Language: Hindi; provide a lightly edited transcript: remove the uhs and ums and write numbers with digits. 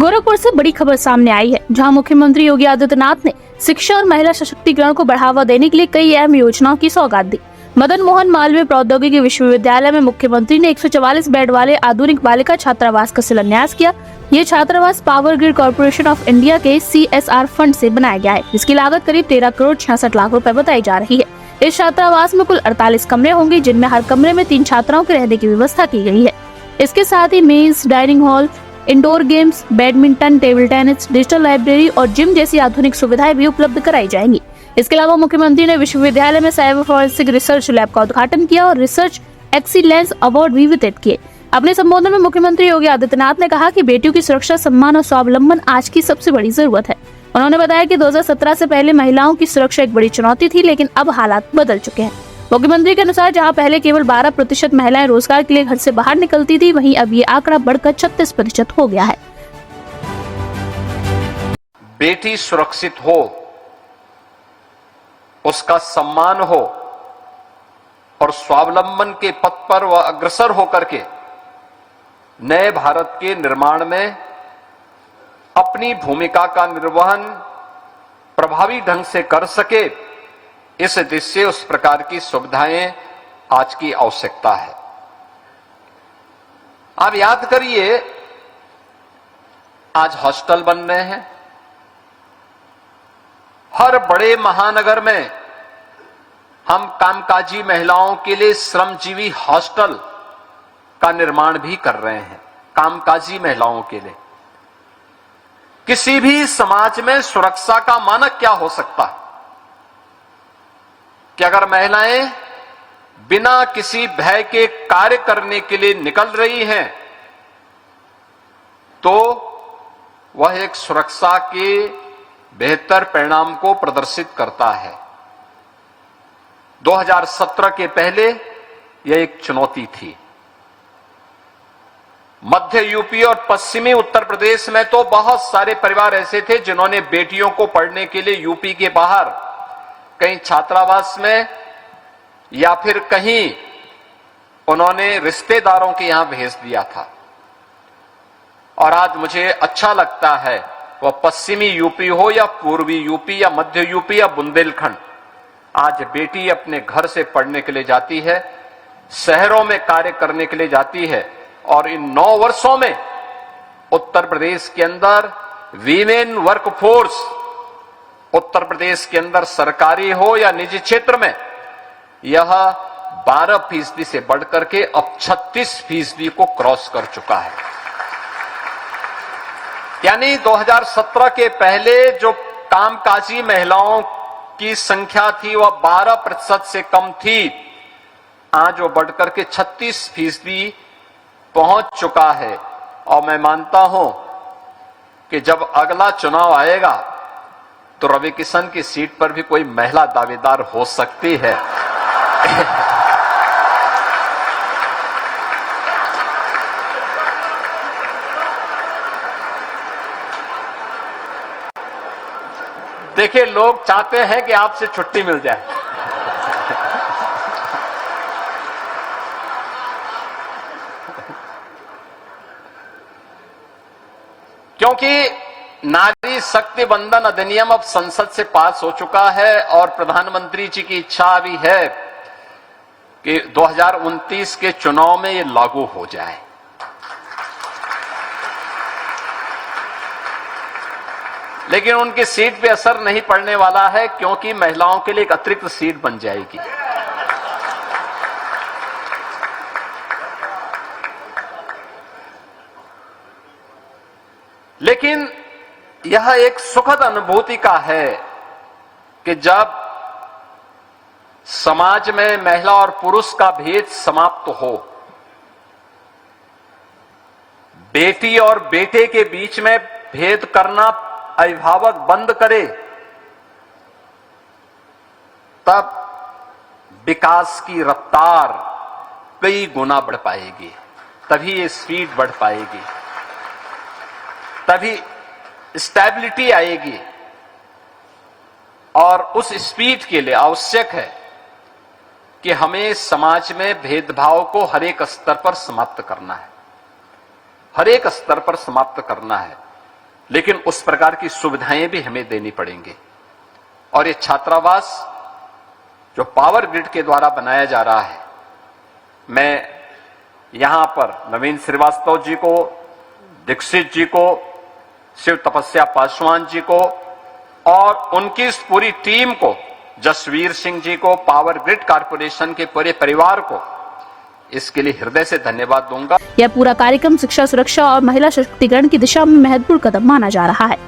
गोरखपुर से बड़ी खबर सामने आई है, जहां मुख्यमंत्री योगी आदित्यनाथ ने शिक्षा और महिला सशक्तिकरण को बढ़ावा देने के लिए कई अहम योजनाओं की सौगात दी। मदन मोहन मालवीय प्रौद्योगिकी विश्वविद्यालय में मुख्यमंत्री ने 144 बेड वाले आधुनिक बालिका छात्रावास का शिलान्यास किया। ये छात्रावास power grid corporation of India के CSR फंड से बनाया गया है, जिसकी लागत करीब 13 करोड़ 66 लाख रुपए बताई जा रही है। इस छात्रावास में कुल 48 कमरे होंगे, जिनमें हर कमरे में 3 छात्राओं के रहने की व्यवस्था की गई है। इसके साथ ही मेज, dining hall, indoor games, badminton, table tennis, digital library और जिम जैसी आधुनिक सुविधाएं भी उपलब्ध कराई जाएंगी। इसके अलावा मुख्यमंत्री ने विश्वविद्यालय में साइबर फॉरेंसिक रिसर्च लैब का उद्घाटन किया और रिसर्च एक्सीलेंस अवार्ड भी वितरित किए। अपने संबोधन में मुख्यमंत्री योगी आदित्यनाथ ने कहा कि बेटियों की सुरक्षा, सम्मान और स्वावलंबन आज की सबसे बड़ी जरूरत है। उन्होंने बताया कि 2017 से पहले महिलाओं की सुरक्षा एक बड़ी चुनौती थी, लेकिन अब हालात बदल चुके हैं। मुख्यमंत्री के अनुसार जहां पहले केवल 12% महिलाएं रोजगार के लिए घर से बाहर निकलती थी, वहीं अब ये आंकड़ा बढ़कर 36% हो गया है। बेटी सुरक्षित हो, उसका सम्मान हो और स्वावलंबन के पथ पर वह अग्रसर होकर के नए भारत के निर्माण में अपनी भूमिका का निर्वहन प्रभावी ढंग से कर सके, इस दृष्टि से उस प्रकार की सुविधाएं आज की आवश्यकता है। आप याद करिए, आज हॉस्टल बन रहे हैं। हर बड़े महानगर में हम कामकाजी महिलाओं के लिए श्रमजीवी हॉस्टल का निर्माण भी कर रहे हैं। कामकाजी महिलाओं के लिए किसी भी समाज में सुरक्षा का मानक क्या हो सकता है कि अगर महिलाएं बिना किसी भय के कार्य करने के लिए निकल रही हैं, तो वह एक सुरक्षा के बेहतर परिणाम को प्रदर्शित करता है। 2017 के पहले यह एक चुनौती थी। मध्य यूपी और पश्चिमी उत्तर प्रदेश में तो बहुत सारे परिवार ऐसे थे जिन्होंने बेटियों को पढ़ने के लिए यूपी के बाहर कहीं छात्रावास में या फिर कहीं उन्होंने रिश्तेदारों के यहां भेज दिया था। और आज मुझे अच्छा लगता है, वह पश्चिमी यूपी हो या पूर्वी यूपी या मध्य यूपी या बुंदेलखंड, आज बेटी अपने घर से पढ़ने के लिए जाती है, शहरों में कार्य करने के लिए जाती है। और इन 9 वर्षों में उत्तर प्रदेश के अंदर वीमेन वर्कफोर्स, उत्तर प्रदेश के अंदर सरकारी हो या निजी क्षेत्र में, यह 12% से बढ़कर के अब 36% को क्रॉस कर चुका है। यानी 2017 के पहले जो कामकाजी महिलाओं की संख्या थी वह 12% से कम थी, आज वो बढ़कर के 36% पहुंच चुका है। और मैं मानता हूं कि जब अगला चुनाव आएगा तो रवि किशन की सीट पर भी कोई महिला दावेदार हो सकती है। देखिए, लोग चाहते हैं कि आपसे छुट्टी मिल जाए। क्योंकि नारी शक्ति बंधन अधिनियम अब संसद से पास हो चुका है और प्रधानमंत्री जी की इच्छा भी है कि 2029 के चुनाव में ये लागू हो जाए। लेकिन उनकी सीट पे असर नहीं पड़ने वाला है, क्योंकि महिलाओं के लिए एक अतिरिक्त सीट बन जाएगी। लेकिन यह एक सुखद अनुभूति का है कि जब समाज में महिला और पुरुष का भेद समाप्त हो, बेटी और बेटे के बीच में भेद करना अभिभावक बंद करे, तब विकास की रफ्तार कई गुना बढ़ पाएगी, तभी ये स्पीड बढ़ पाएगी, तभी स्टेबिलिटी आएगी। और उस स्पीड के लिए आवश्यक है कि हमें समाज में भेदभाव को हर एक स्तर पर समाप्त करना है, हर एक स्तर पर समाप्त करना है। लेकिन उस प्रकार की सुविधाएं भी हमें देनी पड़ेंगी। और ये छात्रावास जो पावर ग्रिड के द्वारा बनाया जा रहा है, मैं यहां पर नवीन श्रीवास्तव जी को, दीक्षित जी को, शिव तपस्या पासवान जी को और उनकी इस पूरी टीम को, जसवीर सिंह जी को, पावर ग्रिड कारपोरेशन के पूरे परिवार को इसके लिए हृदय से धन्यवाद दूंगा। यह पूरा कार्यक्रम शिक्षा सुरक्षा और महिला सशक्तिकरण की दिशा में महत्वपूर्ण कदम माना जा रहा है।